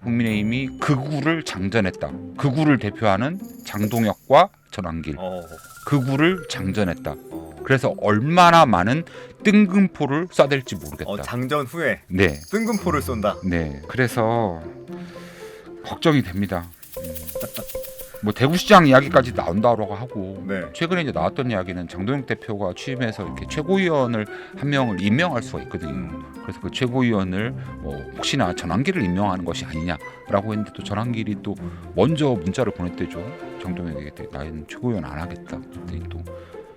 국민의힘이 극우를 장전했다. 극우를 대표하는 장동혁과 전환길, 극우를 장전했다. 그래서 얼마나 많은 뜬금포를 쏴댈지 모르겠다. 장전 후에 네, 뜬금포를 쏜다. 네. 그래서 걱정이 됩니다. 뭐 대구시장 이야기까지 나온다고 하고 네. 최근에 이제 나왔던 이야기는 장동혁 대표가 취임해서 이렇게 최고위원을 한 명을 임명할 수가 있거든요. 그래서 그 최고위원을 뭐 혹시나 전환길을 임명하는 것이 아니냐라고 했는데 또 전환길이 또 먼저 문자를 보냈대죠. 장동혁에게 나는 최고위원 안 하겠다. 그랬더니 또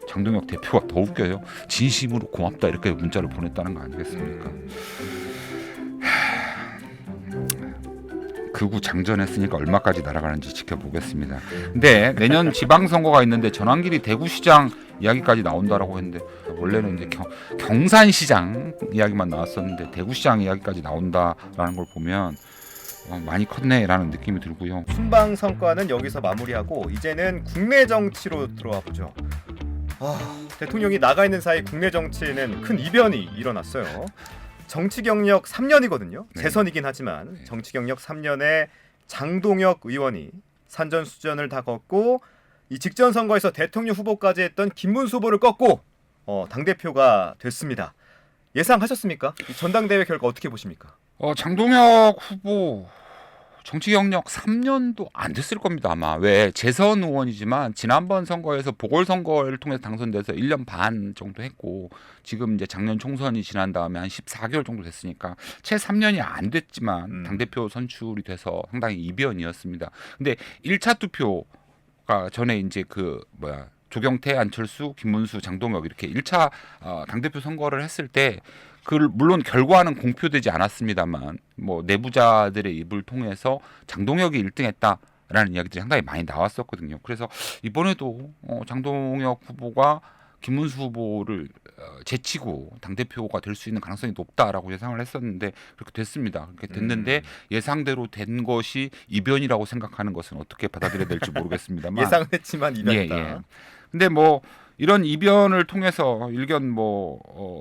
장동혁 대표가 더 웃겨요. 진심으로 고맙다 이렇게 문자를 보냈다는 거 아니겠습니까? 극우 장전했으니까 얼마까지 날아가는지 지켜보겠습니다. 근데 내년 지방선거가 있는데 전환길이 대구시장 이야기까지 나온다라고 했는데 원래는 이제 경산시장 이야기만 나왔었는데 대구시장 이야기까지 나온다라는 걸 보면 많이 컸네라는 느낌이 들고요. 순방 성과는 여기서 마무리하고 이제는 국내 정치로 들어와 보죠. 대통령이 나가 있는 사이 국내 정치에는 큰 이변이 일어났어요. 정치 경력 3년이거든요. 네. 재선이긴 하지만 정치 경력 3년에 장동혁 의원이 산전수전을 다 걷고 이 직전 선거에서 대통령 후보까지 했던 김문수 후보를 꺾고 당대표가 됐습니다. 예상하셨습니까? 이 전당대회 결과 어떻게 보십니까? 장동혁 후보 정치 경력 3년도 안 됐을 겁니다 아마. 왜 재선 의원이지만 지난번 선거에서 보궐선거를 통해서 당선돼서 1년 반 정도 했고 지금 이제 작년 총선이 지난 다음에 한 14개월 정도 됐으니까 채 3년이 안 됐지만 당대표 선출이 돼서 상당히 이변이었습니다. 근데 1차 투표가 전에 이제 조경태, 안철수, 김문수, 장동혁 이렇게 1차 당대표 선거를 했을 때 물론 결과는 공표되지 않았습니다만 뭐 내부자들의 입을 통해서 장동혁이 1등했다라는 이야기들이 상당히 많이 나왔었거든요. 그래서 이번에도 장동혁 후보가 김문수 후보를 제치고 당대표가 될 수 있는 가능성이 높다라고 예상을 했었는데 그렇게 됐습니다. 그렇게 됐는데 예상대로 된 것이 이변이라고 생각하는 것은 어떻게 받아들여야 될지 모르겠습니다만 예상은 했지만 이변이다. 예. 근데 뭐 이런 이변을 통해서 일견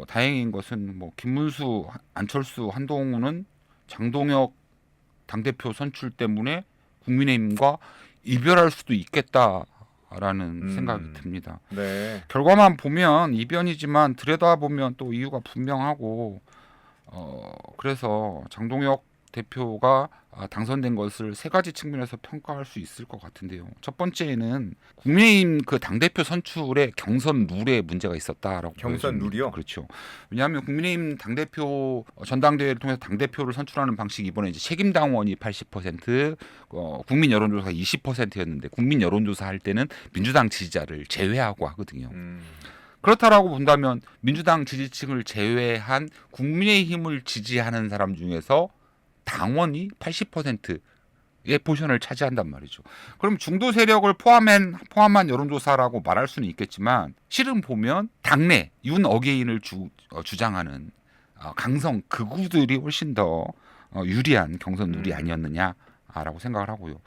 다행인 것은 김문수, 안철수, 한동훈은 장동혁 당대표 선출 때문에 국민의힘과 이별할 수도 있겠다라는 생각이 듭니다. 네. 결과만 보면 이변이지만 들여다보면 또 이유가 분명하고 그래서 장동혁 대표가 당선된 것을 세 가지 측면에서 평가할 수 있을 것 같은데요. 첫 번째는 국민의힘 그 당대표 선출의 경선 룰에 문제가 있었다라고 경선 보여집니다. 룰이요? 그렇죠. 왜냐하면 국민의힘 당대표 전당대회를 통해서 당대표를 선출하는 방식 이번에 이제 책임당원이 80%, 국민 여론조사가 20%였는데 국민 여론조사 할 때는 민주당 지지자를 제외하고 하거든요. 그렇다라고 본다면 민주당 지지층을 제외한 국민의힘을 지지하는 사람 중에서 당원이 80%의 포션을 차지한단 말이죠. 그럼 중도 세력을 포함한 여론조사라고 말할 수는 있겠지만 실은 보면 당내 윤 어게인을 주장하는 강성 극우들이 훨씬 더 유리한 경선 룰이 아니었느냐라고 생각을 하고요.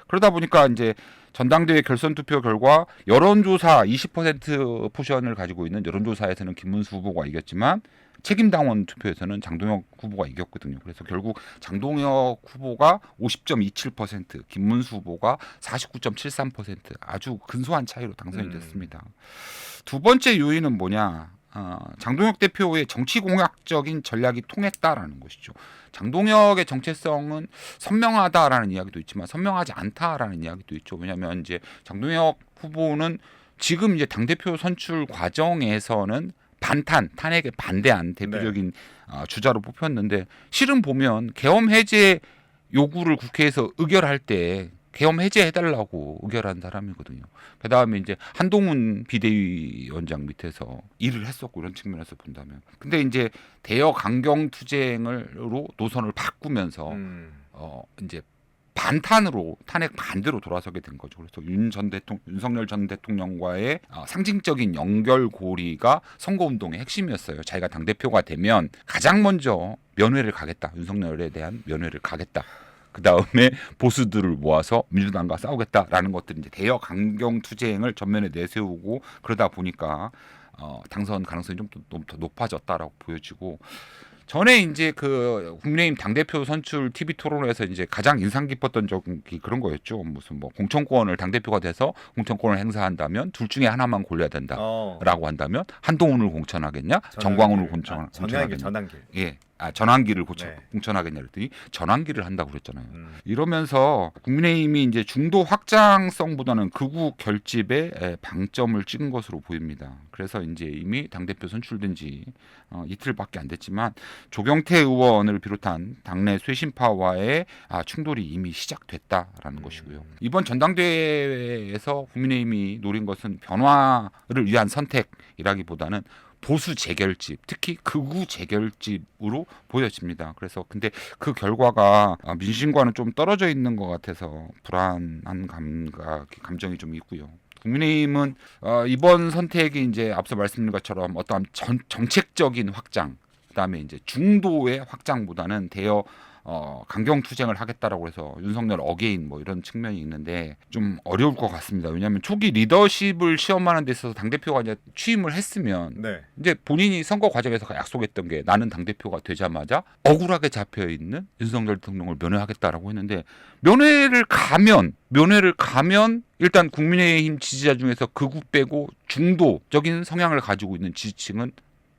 그러다 보니까 이제 전당대회 결선 투표 결과 여론조사 20% 포션을 가지고 있는 여론조사에서는 김문수 후보가 이겼지만 책임당원 투표에서는 장동혁 후보가 이겼거든요. 그래서 결국 장동혁 후보가 50.27%, 김문수 후보가 49.73% 아주 근소한 차이로 당선이 됐습니다. 두 번째 요인은 뭐냐? 장동혁 대표의 정치 공약적인 전략이 통했다라는 것이죠. 장동혁의 정체성은 선명하다라는 이야기도 있지만 선명하지 않다라는 이야기도 있죠. 왜냐하면 이제 장동혁 후보는 지금 이제 당대표 선출 과정에서는 탄핵에 반대한 대표적인 주자로 뽑혔는데 실은 보면 계엄 해제 요구를 국회에서 의결할 때 계엄 해제해달라고 의결한 사람이거든요. 그 다음에 이제 한동훈 비대위원장 밑에서 일을 했었고 이런 측면에서 본다면. 근데 이제 대여 강경 투쟁으로 노선을 바꾸면서 이제 반탄으로 탄핵 반대로 돌아서게 된 거죠. 그래서 윤석열 전 대통령과의 상징적인 연결고리가 선거운동의 핵심이었어요. 자기가 당대표가 되면 가장 먼저 면회를 가겠다. 윤석열에 대한 면회를 가겠다. 그 다음에 보수들을 모아서 민주당과 싸우겠다라는 것들이 이제 대여 강경 투쟁을 전면에 내세우고 그러다 보니까 당선 가능성이 좀 더 높아졌다라고 보여지고 전에 이제 그 국민의힘 당대표 선출 TV 토론에서 이제 가장 인상 깊었던 적이 그런 거였죠. 무슨 뭐 공천권을 당대표가 돼서 공천권을 행사한다면 둘 중에 하나만 골라야 된다라고 한다면 한동훈을 공천하겠냐, 정광훈을 공천하겠냐. 전환길. 예. 전환기를 네. 공천하겠냐 그랬더니 전환기를 한다고 그랬잖아요. 이러면서 국민의힘이 이제 중도 확장성보다는 극우 결집에 방점을 찍은 것으로 보입니다. 그래서 이제 이미 당대표 선출된 지 이틀밖에 안 됐지만 조경태 의원을 비롯한 당내 쇄신파와의 충돌이 이미 시작됐다라는 것이고요. 이번 전당대회에서 국민의힘이 노린 것은 변화를 위한 선택이라기보다는 보수 재결집, 특히 극우 재결집으로 보여집니다. 그래서 근데 그 결과가 민심과는 좀 떨어져 있는 것 같아서 불안한 감정이 좀 있고요. 국민의힘은 이번 선택이 이제 앞서 말씀드린 것처럼 어떠한 정책적인 확장, 그다음에 이제 중도의 확장보다는 대여 강경 투쟁을 하겠다라고 해서 윤석열 어게인 뭐 이런 측면이 있는데 좀 어려울 것 같습니다. 왜냐하면 초기 리더십을 시험하는 데 있어서 당대표가 이제 취임을 했으면 네. 이제 본인이 선거 과정에서 약속했던 게 나는 당대표가 되자마자 억울하게 잡혀 있는 윤석열 대통령을 면회하겠다라고 했는데 면회를 가면 일단 국민의힘 지지자 중에서 극우 빼고 중도적인 성향을 가지고 있는 지지층은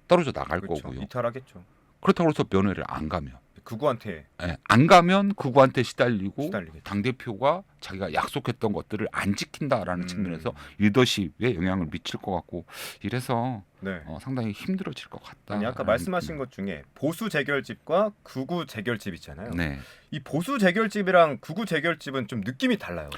떨어져 나갈 그렇죠. 거고요. 이탈하겠죠. 그렇다고 해서 면회를 안 가면 극우한테 안 가면 극우한테 시달리고 시달리겠죠. 당대표가 자기가 약속했던 것들을 안 지킨다라는 측면에서 리더십에 영향을 미칠 것 같고 이래서 네. 상당히 힘들어질 것 같다. 아니 아까 말씀하신 것 중에 보수 재결집과 극우 재결집 있잖아요. 네. 이 보수 재결집이랑 극우 재결집은 좀 느낌이 달라요.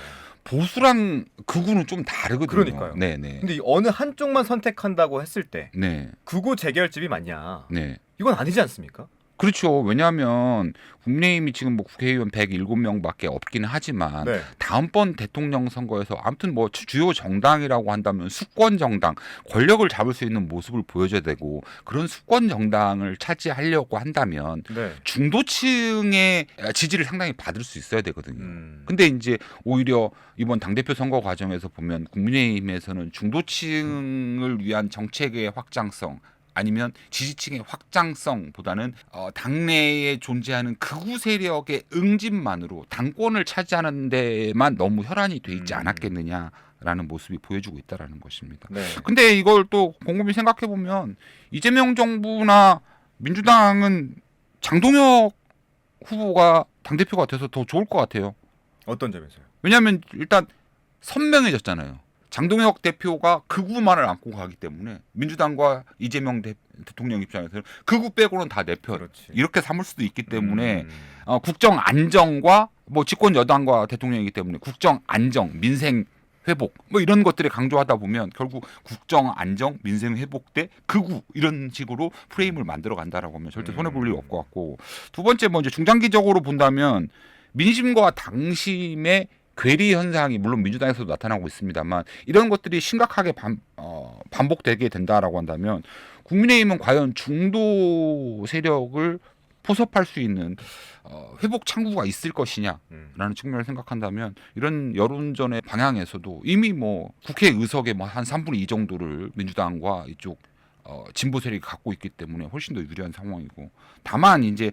보수랑 극우는 좀 다르거든요. 그러니까요. 네네. 근데 이 어느 한쪽만 선택한다고 했을 때 네. 극우 재결집이 맞냐? 네. 이건 아니지 않습니까? 그렇죠. 왜냐하면 국민의힘이 지금 뭐 국회의원 107명밖에 없기는 하지만 네. 다음번 대통령 선거에서 아무튼 뭐 주요 정당이라고 한다면 수권 정당, 권력을 잡을 수 있는 모습을 보여줘야 되고 그런 수권 정당을 차지하려고 한다면 네. 중도층의 지지를 상당히 받을 수 있어야 되거든요. 근데 이제 오히려 이번 당대표 선거 과정에서 보면 국민의힘에서는 중도층을 위한 정책의 확장성 아니면 지지층의 확장성보다는 당내에 존재하는 극우 세력의 응집만으로 당권을 차지하는 데만 너무 혈안이 돼 있지 않았겠느냐라는 모습이 보여주고 있다라는 것입니다. 네. 근데 이걸 또 곰곰이 생각해 보면 이재명 정부나 민주당은 장동혁 후보가 당대표가 돼서 더 좋을 것 같아요. 어떤 점에서요? 왜냐하면 일단 선명해졌잖아요. 장동혁 대표가 극우만을 안고 가기 때문에 민주당과 이재명 대통령 입장에서는 극우 빼고는 다 내 편 그렇지. 이렇게 삼을 수도 있기 때문에 국정 안정과 뭐 집권 여당과 대통령이기 때문에 국정 안정, 민생 회복 뭐 이런 것들을 강조하다 보면 결국 국정 안정, 민생 회복 대 극우 이런 식으로 프레임을 만들어 간다라고 하면 절대 손해 볼 일이 없을 것 같고 두 번째 뭐 이제 중장기적으로 본다면 민심과 당심의 괴리 현상이 물론 민주당에서도 나타나고 있습니다만 이런 것들이 심각하게 반복되게 된다라고 한다면 국민의힘은 과연 중도 세력을 포섭할 수 있는 회복 창구가 있을 것이냐라는 측면을 생각한다면 이런 여론전의 방향에서도 이미 뭐 국회 의석의 뭐 한 3분의 2 정도를 민주당과 이쪽 진보 세력이 갖고 있기 때문에 훨씬 더 유리한 상황이고 다만 이제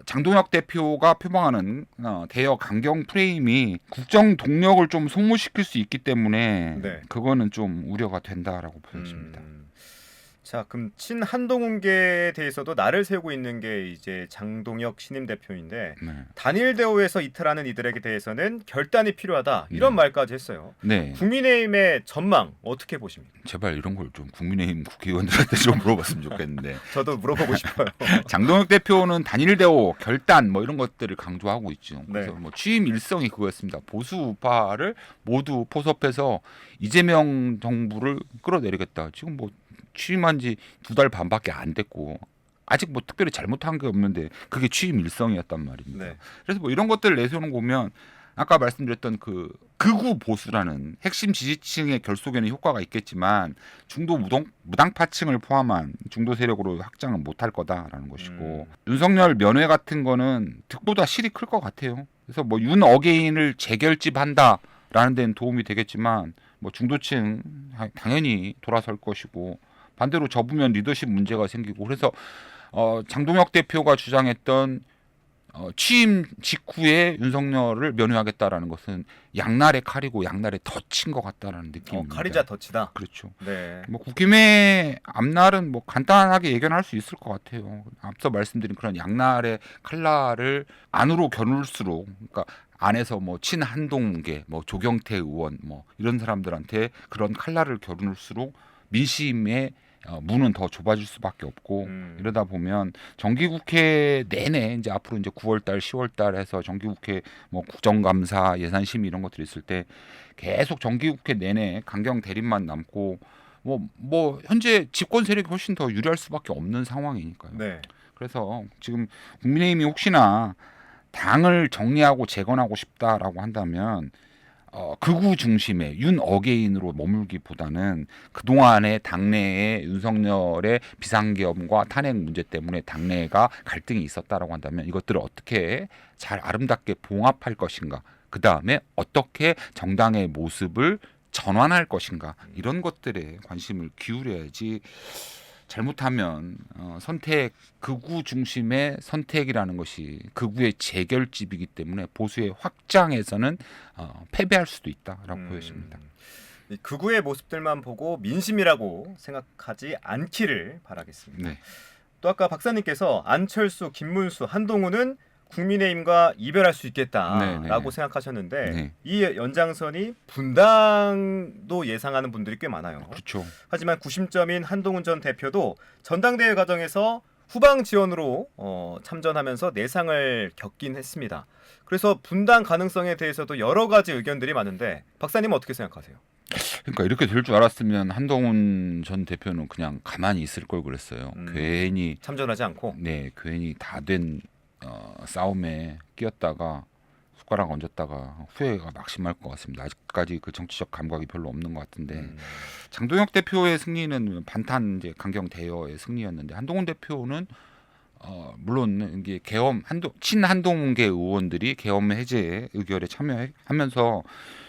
장동혁 대표가 표방하는 대여 강경 프레임이 국정 동력을 좀 소모시킬 수 있기 때문에 네. 그거는 좀 우려가 된다라고 보여집니다. 자, 그럼 친한동훈계에 대해서도 날을 세우고 있는 게 이제 장동혁 신임 대표인데 네. 단일 대우에서 이탈하는 이들에게 대해서는 결단이 필요하다 이런 말까지 했어요. 네. 국민의힘의 전망 어떻게 보십니까? 제발 이런 걸 좀 국민의힘 국회의원들한테 좀 물어봤으면 좋겠는데 저도 물어보고 싶어요. 장동혁 대표는 단일 대우 결단 뭐 이런 것들을 강조하고 있죠. 네. 그래서 뭐 취임 일성이 그거였습니다. 보수 우파를 모두 포섭해서 이재명 정부를 끌어내리겠다. 지금 뭐 취임한 지 2달 반밖에 안 됐고 아직 뭐 특별히 잘못한 게 없는데 그게 취임 일성이었단 말입니다. 네. 그래서 뭐 이런 것들을 내세우는 거 보면 아까 말씀드렸던 그 극우 보수라는 핵심 지지층의 결속에는 효과가 있겠지만 중도 무당파층을 포함한 중도 세력으로 확장은 못할 거다라는 것이고 윤석열 면회 같은 거는 득보다 실이 클 것 같아요. 그래서 뭐 윤 어게인을 재결집한다라는 데는 도움이 되겠지만 뭐 중도층 당연히 돌아설 것이고 반대로 접으면 리더십 문제가 생기고 그래서 장동혁 대표가 주장했던 취임 직후에 윤석열을 면회하겠다라는 것은 양날의 칼이고 양날의 덫인 것 같다라는 느낌입니다. 칼이자 덫이다. 그렇죠. 네. 뭐 국힘의 앞날은 뭐 간단하게 예견할 수 있을 것 같아요. 앞서 말씀드린 그런 양날의 칼날을 안으로 겨눌수록, 그러니까 안에서 뭐 친한동계, 뭐 조경태 의원, 뭐 이런 사람들한테 그런 칼날을 겨눌수록 민심의 문은 더 좁아질 수밖에 없고, 이러다 보면 정기국회 내내 이제 앞으로 이제 9월달, 10월달 해서 정기국회 뭐 국정감사, 예산심의 이런 것들이 있을 때 계속 정기국회 내내 강경 대립만 남고 뭐 현재 집권 세력이 훨씬 더 유리할 수밖에 없는 상황이니까요. 네. 그래서 지금 국민의힘이 혹시나 당을 정리하고 재건하고 싶다라고 한다면 극우 중심의 윤 어게인으로 머물기보다는 그동안의 당내의 윤석열의 비상계엄과 탄핵 문제 때문에 당내가 갈등이 있었다라고 한다면 이것들을 어떻게 잘 아름답게 봉합할 것인가, 그 다음에 어떻게 정당의 모습을 전환할 것인가, 이런 것들에 관심을 기울여야지, 잘못하면 선택, 극우 중심의 선택이라는 것이 극우의 재결집이기 때문에 보수의 확장에서는 패배할 수도 있다라고 보여집니다. 이 극우의 모습들만 보고 민심이라고 생각하지 않기를 바라겠습니다. 네. 또 아까 박사님께서 안철수, 김문수, 한동훈은 국민의힘과 이별할 수 있겠다라고 생각하셨는데 네. 이 연장선이 분당도 예상하는 분들이 꽤 많아요. 그렇죠. 하지만 구심점인 한동훈 전 대표도 전당대회 과정에서 후방 지원으로 참전하면서 내상을 겪긴 했습니다. 그래서 분당 가능성에 대해서도 여러 가지 의견들이 많은데 박사님은 어떻게 생각하세요? 그러니까 이렇게 될 줄 알았으면 한동훈 전 대표는 그냥 가만히 있을 걸 그랬어요. 괜히 참전하지 않고. 네, 괜히 다 된 싸움에 끼었다가 숟가락 얹었다가 후회가 막심할 것 같습니다. 아직까지 그 정치적 감각이 별로 없는 것 같은데 장동혁 대표의 승리는 반탄 이제 강경 대여의 승리였는데, 한동훈 대표는 물론 이게 계엄 친한동계 의원들이 계엄 해제 의결에 참여하면서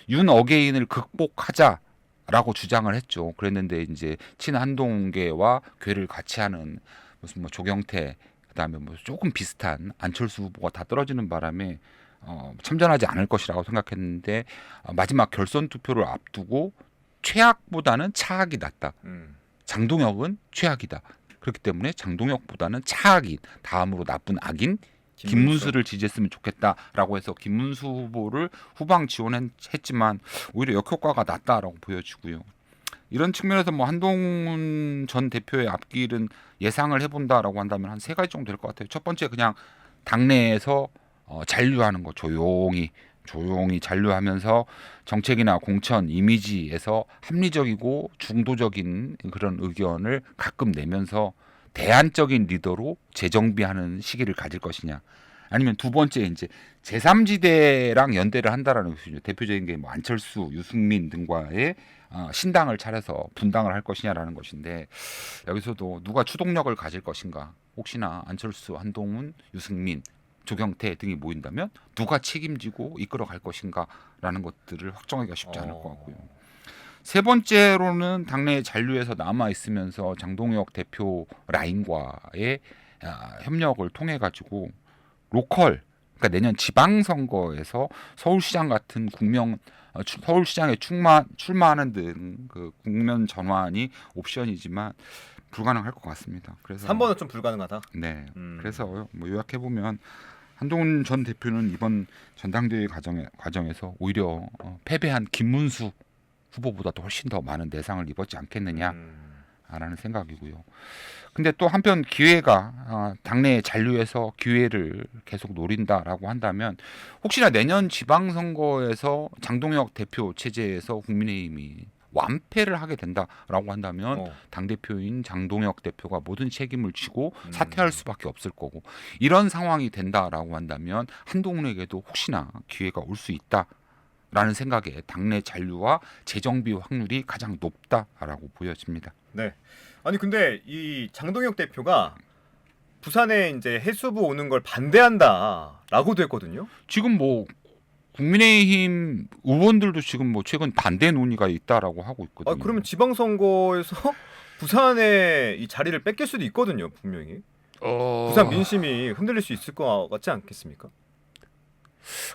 윤 어게인을 극복하자라고 주장을 했죠. 그랬는데 이제 친한동계와 궤를 같이 하는 무슨 뭐 조경태, 그다음에 뭐 조금 비슷한 안철수 후보가 다 떨어지는 바람에 참전하지 않을 것이라고 생각했는데 마지막 결선 투표를 앞두고 최악보다는 차악이 낫다. 장동혁은 최악이다. 그렇기 때문에 장동혁보다는 차악인, 다음으로 나쁜 악인 김문수를 지지했으면 좋겠다라고 해서 김문수 후보를 후방 지원했지만 오히려 역효과가 낫다라고 보여지고요. 이런 측면에서 뭐 한동훈 전 대표의 앞길은 예상을 해본다라고 한다면 한 세 가지 정도 될 것 같아요. 첫 번째, 그냥 당내에서 잔류하는 거, 조용히 잔류하면서 정책이나 공천, 이미지에서 합리적이고 중도적인 그런 의견을 가끔 내면서 대안적인 리더로 재정비하는 시기를 가질 것이냐, 아니면 두 번째 이제 제3지대랑 연대를 한다라는 것이죠. 대표적인 게 뭐 안철수, 유승민 등과의 신당을 차려서 분당을 할 것이냐라는 것인데, 여기서도 누가 추동력을 가질 것인가, 혹시나 안철수, 한동훈, 유승민, 조경태 등이 모인다면 누가 책임지고 이끌어갈 것인가라는 것들을 확정하기가 쉽지 않을 것 같고요. 세 번째로는 당내 잔류에서 남아 있으면서 장동혁 대표 라인과의 협력을 통해 가지고 로컬, 그러니까 내년 지방선거에서 서울시장 같은 서울시장에 출마하는 등 그 국면 전환이 옵션이지만 불가능할 것 같습니다. 그래서 3번은 좀 불가능하다. 네. 그래서 뭐 요약해 보면 한동훈 전 대표는 이번 전당대회 과정에서 오히려 패배한 김문수 후보보다도 훨씬 더 많은 내상을 입었지 않겠느냐라는 생각이고요. 근데 또 한편 기회가 당내 잔류에서 기회를 계속 노린다라고 한다면, 혹시나 내년 지방선거에서 장동혁 대표 체제에서 국민의힘이 완패를 하게 된다라고 한다면 당대표인 장동혁 대표가 모든 책임을 지고 사퇴할 수밖에 없을 거고, 이런 상황이 된다라고 한다면 한동훈에게도 혹시나 기회가 올 수 있다라는 생각에 당내 잔류와 재정비 확률이 가장 높다라고 보여집니다. 네. 아니 근데 이 장동혁 대표가 부산에 이제 해수부 오는 걸 반대한다라고도 했거든요. 지금 뭐 국민의힘 의원들도 지금 뭐 최근 반대 논의가 있다라고 하고 있거든요. 그러면 지방선거에서 부산에 이 자리를 뺏길 수도 있거든요, 분명히. 부산 민심이 흔들릴 수 있을 것 같지 않겠습니까?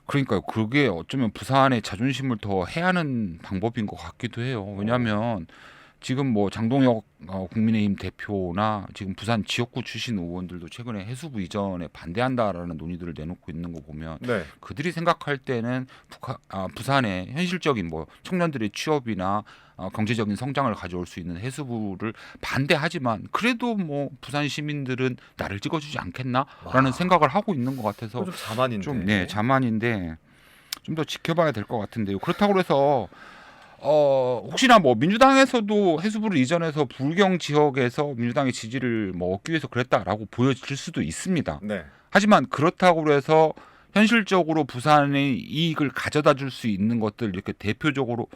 그러니까요. 그게 어쩌면 부산의 자존심을 더 해하는 방법인 것 같기도 해요. 왜냐하면 지금 뭐 장동혁 국민의힘 대표나 지금 부산 지역구 출신 의원들도 최근에 해수부 이전에 반대한다라는 논의들을 내놓고 있는 거 보면 네. 그들이 생각할 때는 부산의 현실적인 뭐 청년들의 취업이나 경제적인 성장을 가져올 수 있는 해수부를 반대하지만 그래도 뭐 부산 시민들은 나를 찍어주지 않겠나라는 와. 생각을 하고 있는 것 같아서 좀 자만인데. 좀 자만인데 좀 더 지켜봐야 될 것 같은데요. 그렇다고 해서 혹시나 뭐 민주당에서도 해수부를 이전해서 불경 지역에서 민주당의 지지를 뭐 얻기 위해서 그랬다라고 보여질 수도 있습니다. 네. 하지만 그렇다고 해서 현실적으로 부산의 이익을 가져다 줄 수 있는 것들 이렇게 대표적으로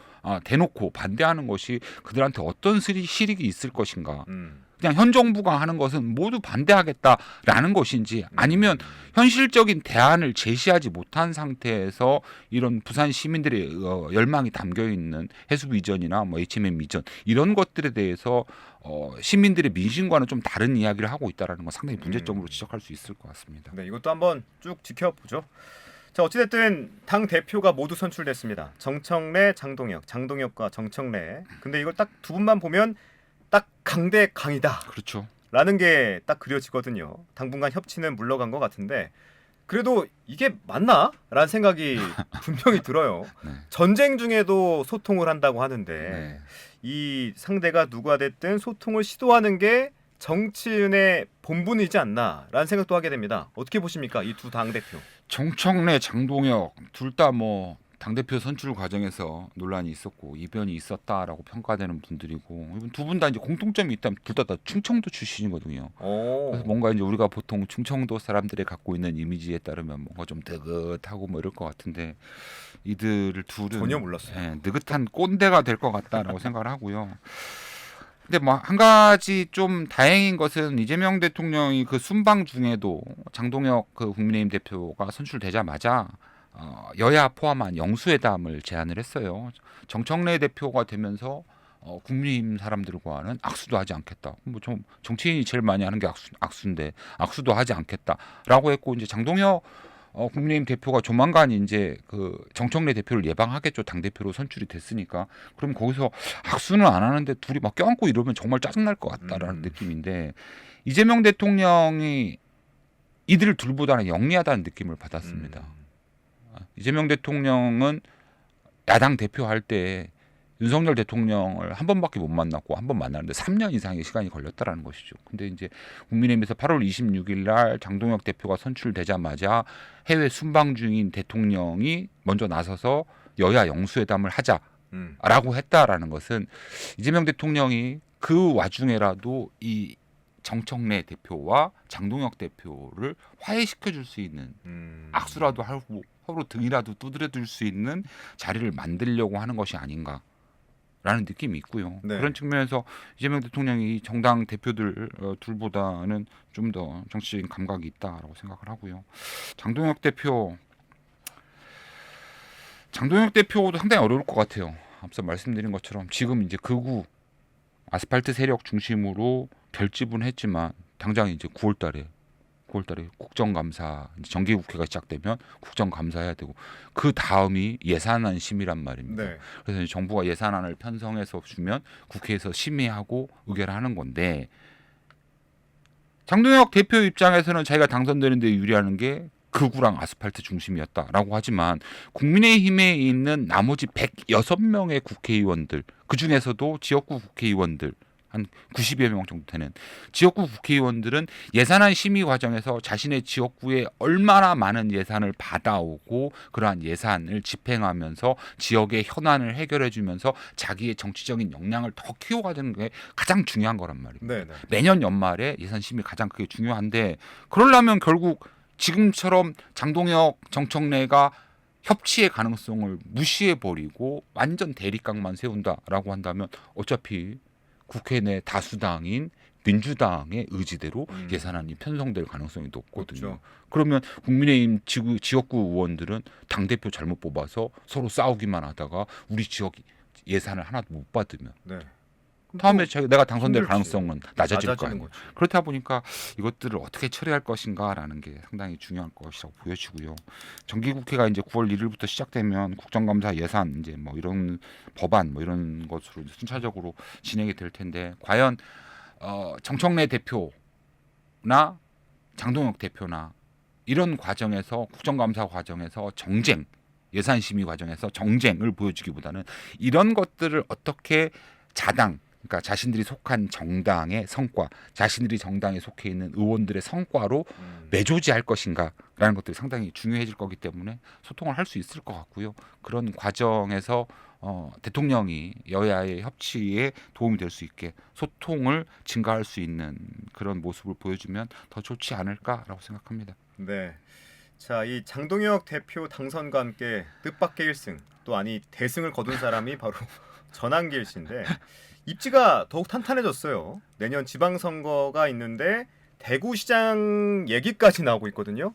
대놓고 반대하는 것이 그들한테 어떤 실익이 있을 것인가. 그냥 현 정부가 하는 것은 모두 반대하겠다라는 것인지 아니면 현실적인 대안을 제시하지 못한 상태에서 이런 부산 시민들의 열망이 담겨 있는 해수부 이전이나 뭐 HMM 이전 이런 것들에 대해서 시민들의 민심과는 좀 다른 이야기를 하고 있다라는 건 상당히 문제점으로 지적할 수 있을 것 같습니다. 네, 이것도 한번 쭉 지켜보죠. 자, 어찌됐든 당 대표가 모두 선출됐습니다. 정청래, 장동혁, 장동혁과 정청래. 근데 이걸 딱 두 분만 보면 딱 강대 강이다. 그렇죠. 라는 게 딱 그려지거든요. 당분간 협치는 물러간 것 같은데 그래도 이게 맞나? 라는 생각이 분명히 들어요. 네. 전쟁 중에도 소통을 한다고 하는데 네. 이 상대가 누가 됐든 소통을 시도하는 게 정치인의 본분이지 않나라는 생각도 하게 됩니다. 어떻게 보십니까? 이 두 당대표. 정청래, 장동혁 둘 다 뭐 당대표 선출 과정에서 논란이 있었고 이변이 있었다라고 평가되는 분들이고 두 분 다 이제 공통점이 있다면 둘 다 충청도 출신이거든요. 그래서 뭔가 이제 우리가 보통 충청도 사람들이 갖고 있는 이미지에 따르면 뭔가 좀 느긋하고 뭐 이럴 것 같은데 이들 둘은 전혀 몰랐어요. 느긋한 꼰대가 될 것 같다라고 생각을 하고요. 근데 뭐 한 가지 좀 다행인 것은 이재명 대통령이 그 순방 중에도 장동혁 그 국민의힘 대표가 선출되자마자 여야 포함한 영수회담을 제안을 했어요. 정청래 대표가 되면서 국민의힘 사람들과는 악수도 하지 않겠다. 뭐 좀 정치인이 제일 많이 하는 게 악수인데 악수도 하지 않겠다라고 했고 이제 장동혁 국민의힘 대표가 조만간 이제 그 정청래 대표를 예방하겠죠. 당 대표로 선출이 됐으니까. 그럼 거기서 악수는 안 하는데 둘이 막 껴안고 이러면 정말 짜증날 것 같다라는 느낌인데 이재명 대통령이 이들 둘보다는 영리하다는 느낌을 받았습니다. 이재명 대통령은 야당 대표할 때 윤석열 대통령을 한 번밖에 못 만났고 한 번 만나는데 3년 이상의 시간이 걸렸다라는 것이죠. 근데 이제 국민의힘에서 8월 26일 날 장동혁 대표가 선출되자마자 해외 순방 중인 대통령이 먼저 나서서 여야 영수회담을 하자라고 했다라는 것은 이재명 대통령이 그 와중에라도 이 정청래 대표와 장동혁 대표를 화해시켜 줄 수 있는 악수라도 하고 서로 등이라도 두드려 줄 수 있는 자리를 만들려고 하는 것이 아닌가라는 느낌이 있고요. 네. 그런 측면에서 이재명 대통령이 정당 대표들 둘보다는 좀 더 정치적인 감각이 있다라고 생각을 하고요. 장동혁 대표도 상당히 어려울 것 같아요. 앞서 말씀드린 것처럼 지금 이제 극우 아스팔트 세력 중심으로 결집은 당장 이제 9월달에 국정감사 정기국회가 시작되면 국정감사해야 되고 그 다음이 예산안 심의란 말입니다. 네. 그래서 이제 정부가 예산안을 편성해서 주면 국회에서 심의하고 의결하는 건데 장동혁 대표 입장에서는 자기가 당선되는 데 유리하는 게 극우랑 아스팔트 중심이었다라고 하지만 국민의힘에 있는 나머지 106명의 국회의원들 그중에서도 지역구 국회의원들 한 90여 명 정도 되는 지역구 국회의원들은 예산안 심의 과정에서 자신의 지역구에 얼마나 많은 예산을 받아오고 그러한 예산을 집행하면서 지역의 현안을 해결해주면서 자기의 정치적인 역량을 더 키워가는 게 가장 중요한 거란 말입니다. 네, 네. 매년 연말에 예산 심의 가장 그게 중요한데 그러려면 결국 지금처럼 장동혁, 정청래가 협치의 가능성을 무시해버리고 완전 대립각만 세운다라고 한다면 어차피 국회 내 다수당인 민주당의 의지대로 예산안이 편성될 가능성이 높거든요. 그렇죠. 그러면 국민의힘 지역구 의원들은 당대표 잘못 뽑아서 서로 싸우기만 하다가 우리 지역 예산을 하나도 못 받으면 네. 다음에 내가 당선될 힘들지. 가능성은 낮아질 거 낮아지는 아니에요. 거지. 그렇다 보니까 이것들을 어떻게 처리할 것인가라는 게 상당히 중요할 것이라고 보여지고요. 정기국회가 이제 9월 1일부터 시작되면 국정감사 예산 이제 뭐 이런 법안 뭐 이런 것으로 이제 순차적으로 진행이 될 텐데 과연 정청래 대표나 장동혁 대표나 이런 과정에서 국정감사 과정에서 정쟁 예산 심의 과정에서 정쟁을 보여주기보다는 이런 것들을 어떻게 그러니까 자신들이 속한 정당의 성과, 자신들이 정당에 속해 있는 의원들의 성과로 매조지할 것인가라는 것들이 상당히 중요해질 거기 때문에 소통을 할 수 있을 것 같고요. 그런 과정에서 대통령이 여야의 협치에 도움이 될 수 있게 소통을 증가할 수 있는 그런 모습을 보여주면 더 좋지 않을까라고 생각합니다. 네. 자, 이 장동혁 대표 당선과 함께 뜻밖의 1승 또 아니 대승을 거둔 사람이 바로 전한길 씨인데 입지가 더욱 탄탄해졌어요. 내년 지방선거가 있는데 대구시장 얘기까지 나오고 있거든요.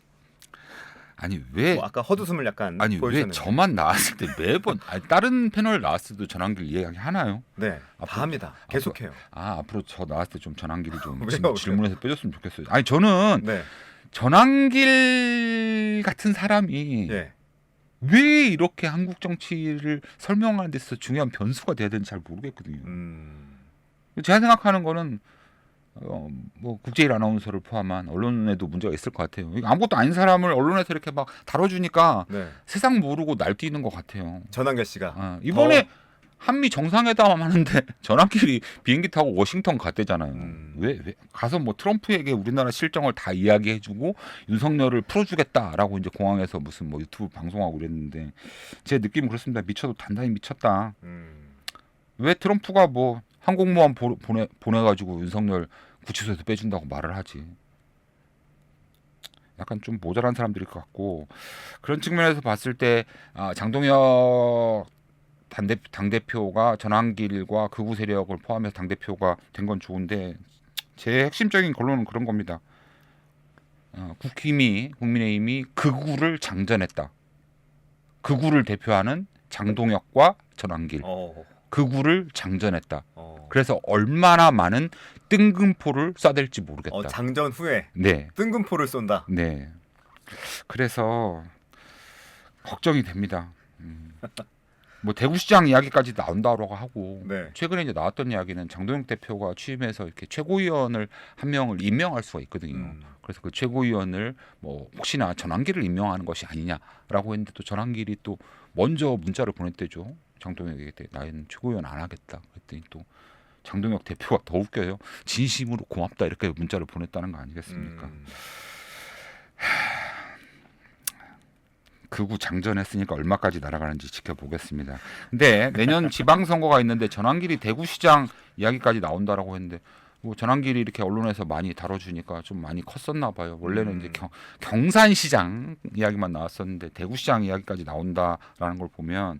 아니 왜 뭐 아까 헛웃음을 약간 아니 왜 보여주셨는데. 저만 나왔을 때 매번 다른 패널 나왔을 때도 전환길 이야기 하나요? 네, 앞으로- 다 합니다. 계속해요. 앞으로 저 나왔을 때 좀 전환길이 좀 왜요? 질문해서 빼줬으면 좋겠어요. 아니 저는 네, 전환길 같은 사람이 예, 왜 이렇게 한국 정치를 설명하는 데서 중요한 변수가 돼야 되는지 잘 모르겠거든요. 제가 생각하는 거는 뭐 국제일 아나운서를 포함한 언론에도 문제가 있을 것 같아요. 이거 아무것도 아닌 사람을 언론에서 이렇게 막 다뤄주니까 네. 세상 모르고 날뛰는 것 같아요. 전한길 씨가 이번에 한미 정상회담 하는데 전환길이 비행기 타고 워싱턴 갔대잖아요. 왜 가서 뭐 트럼프에게 우리나라 실정을 다 이야기해주고 윤석열을 풀어주겠다라고 이제 공항에서 무슨 뭐 유튜브 방송하고 그랬는데 제 느낌은 그렇습니다. 미쳐도 단단히 미쳤다. 왜 트럼프가 뭐 항공모함 보내가지고 윤석열 구치소에서 빼준다고 말을 하지? 약간 좀 모자란 사람들일 것 같고 그런 측면에서 봤을 때 장동혁 당대표가 전환길과 극우 세력을 포함해서 당대표가 된 건 좋은데 제 핵심적인 결론은 그런 겁니다. 국민의힘이 극우를 장전했다. 극우를 대표하는 장동혁과 전환길 극우를 장전했다. 그래서 얼마나 많은 뜬금포를 쏴댈지 모르겠다. 장전 후에 네. 뜬금포를 쏜다. 네. 그래서 걱정이 됩니다. 뭐 대구시장 이야기까지 나온다고 하고 네. 최근에 이제 나왔던 이야기는 장동혁 대표가 취임해서 이렇게 최고위원을 한 명을 임명할 수가 있거든요. 그래서 그 최고위원을 뭐 혹시나 전환길을 임명하는 것이 아니냐라고 했는데 또 전환길이 또 먼저 문자를 보냈대죠. 장동혁에게 나는 최고위원 안 하겠다. 그랬더니 또 장동혁 대표가 더 웃겨요. 진심으로 고맙다 이렇게 문자를 보냈다는 거 아니겠습니까? 극우 장전했으니까 얼마까지 날아가는지 지켜보겠습니다. 근데 내년 지방선거가 있는데 전환길이 대구시장 이야기까지 나온다라고 했는데 뭐 전환길이 이렇게 언론에서 많이 다뤄주니까 좀 많이 컸었나 봐요. 원래는 이제 경산시장 이야기만 나왔었는데 대구시장 이야기까지 나온다라는 걸 보면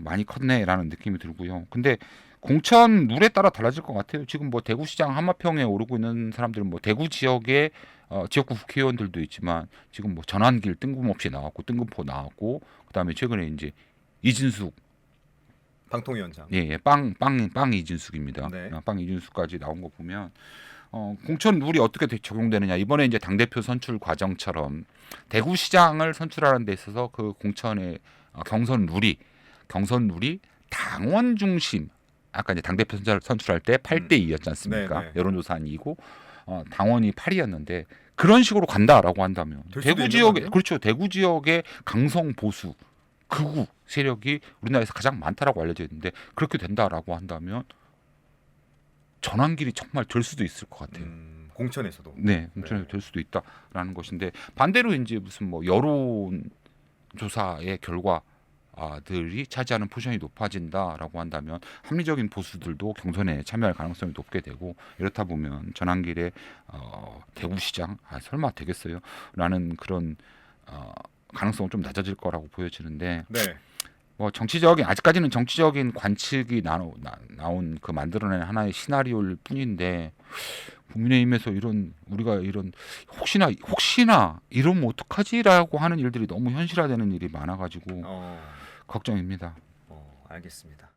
많이 컸네라는 느낌이 들고요. 근데 공천 룰에 따라 달라질 것 같아요. 지금 뭐 대구시장 한마평에 오르고 있는 사람들은 뭐 대구 지역의 지역구 국회의원들도 있지만 지금 뭐 전환길 뜬금없이 나왔고 뜬금포 나왔고 그다음에 최근에 이제 이진숙 방통위원장. 빵 이진숙입니다. 네. 빵 이진숙까지 나온 거 보면 공천 룰이 어떻게 적용되느냐 이번에 이제 당대표 선출 과정처럼 대구시장을 선출하는 데 있어서 그 공천의 경선 룰이 당원 중심 아까 이제 당대표 선출할 때 8대 2였지 않습니까? 네. 여론조사는 2고 당원이 8이었는데 그런 식으로 간다라고 한다면 대구 지역에 그렇죠. 대구 지역의 강성 보수 극우 세력이 우리나라에서 가장 많다라고 알려져 있는데 그렇게 된다라고 한다면 전환길이 정말 될 수도 있을 것 같아요. 공천에서도. 네, 공천에서 될 수도 있다라는 것인데 반대로 이제 무슨 뭐 여론 조사의 결과들이 차지하는 포지션이 높아진다라고 한다면 합리적인 보수들도 경선에 참여할 가능성이 높게 되고 이렇다 보면 전환길의 대구시장 설마 되겠어요? 라는 그런 가능성은 좀 낮아질 거라고 보여지는데 네. 뭐 아직까지는 정치적인 관측이 나온 그 만들어낸 하나의 시나리오일 뿐인데 국민의힘에서 우리가 이런 혹시나 이러면 어떡하지라고 하는 일들이 너무 현실화되는 일이 많아가지고 걱정입니다. 알겠습니다.